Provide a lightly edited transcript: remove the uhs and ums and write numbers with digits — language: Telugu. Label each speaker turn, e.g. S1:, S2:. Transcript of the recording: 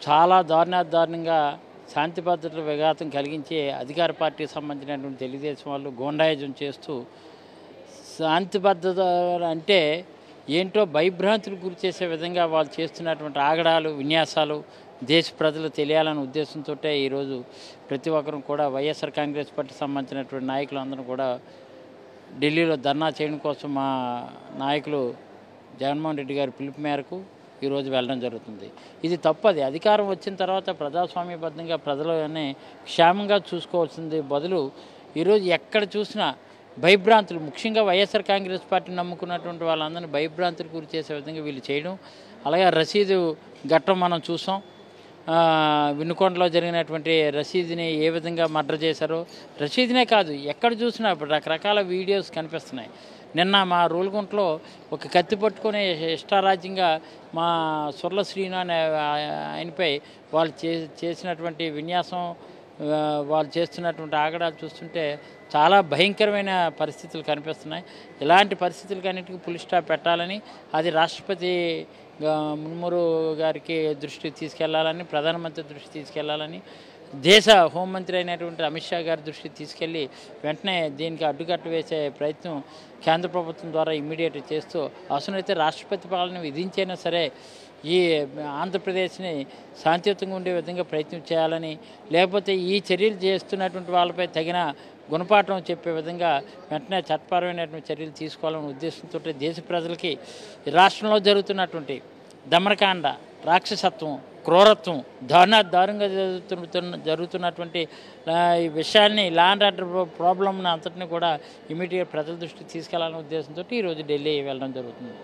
S1: చాలా దారుణంగా శాంతి భద్రతల విఘాతం కలిగించే అధికార పార్టీకి సంబంధించినటువంటి తెలుగుదేశం వాళ్ళు గూండాయిజం చేస్తూ శాంతి భద్రత అంటే ఏంటో భయభ్రాంతులకు గురి చేసే విధంగా వాళ్ళు చేస్తున్నటువంటి ఆగడాలు విన్యాసాలు దేశ ప్రజలు తెలియాలనే ఉద్దేశంతో ఈరోజు ప్రతి ఒక్కరూ కూడా వైఎస్ఆర్ కాంగ్రెస్ పార్టీకి సంబంధించినటువంటి నాయకులు అందరూ కూడా ఢిల్లీలో ధర్నా చేయడం కోసం మా నాయకులు జగన్మోహన్ రెడ్డి గారి పిలుపు మేరకు ఈరోజు వెళ్ళడం జరుగుతుంది. ఇది తప్పది. అధికారం వచ్చిన తర్వాత ప్రజాస్వామ్యబద్ధంగా ప్రజలని క్షేమంగా చూసుకోవాల్సింది బదులు ఈరోజు ఎక్కడ చూసినా భయభ్రాంతులు, ముఖ్యంగా వైఎస్ఆర్ కాంగ్రెస్ పార్టీని నమ్ముకున్నటువంటి వాళ్ళందరినీ భయభ్రాంతులు గురి చేసే విధంగా వీళ్ళు చేయడం. అలాగే రసీదు ఘట్టం మనం చూసాం. వినుకొండలో జరిగినటువంటి రసీదుని ఏ విధంగా మర్డర్ చేశారో, రసీదునే కాదు ఎక్కడ చూసినా ఇప్పుడు రకరకాల వీడియోస్ కనిపిస్తున్నాయి. నిన్న మా రూల్గుంటలో ఒక కత్తి పట్టుకొని ఇష్టారాజ్యంగా మా సుర్ల శ్రీను అనే ఆయనపై వాళ్ళు చేసినటువంటి విన్యాసం, వాళ్ళు చేస్తున్నటువంటి ఆగడాలు చూస్తుంటే చాలా భయంకరమైన పరిస్థితులు కనిపిస్తున్నాయి. ఇలాంటి పరిస్థితులకన్నిటికీ పులి స్టాప్ పెట్టాలని, అది రాష్ట్రపతి మున్మురు గారికి దృష్టికి తీసుకెళ్లాలని, ప్రధానమంత్రి దృష్టికి తీసుకెళ్లాలని, దేశ హోంమంత్రి అయినటువంటి అమిత్ షా గారి దృష్టికి తీసుకెళ్ళి వెంటనే దీనికి అడ్డుకట్ట వేసే ప్రయత్నం కేంద్ర ప్రభుత్వం ద్వారా ఇమ్మీడియట్ చేస్తూ అవసరమైతే రాష్ట్రపతి పాలన విధించైనా సరే ఈ ఆంధ్రప్రదేశ్ని శాంతియుతంగా ఉండే విధంగా ప్రయత్నం చేయాలని, లేకపోతే ఈ చర్యలు చేస్తున్నటువంటి వాళ్ళపై తగిన గుణపాఠం చెప్పే విధంగా వెంటనే చట్టపరమైనటువంటి చర్యలు తీసుకోవాలనే ఉద్దేశంతో దేశ ప్రజలకి రాష్ట్రంలో జరుగుతున్నటువంటి దమనకాండ, రాక్షసత్వం, క్రూరత్వం, దారుణంగా జరుగుతున్నటువంటి ఈ విషయాన్ని, ల్యాండ్ ఆర్డర్ ప్రాబ్లమ్ని అంతటిని కూడా ఇమీడియట్ ప్రజల దృష్టికి తీసుకెళ్లాలనే ఉద్దేశంతో ఈరోజు ఢిల్లీ వెళ్ళడం జరుగుతుంది.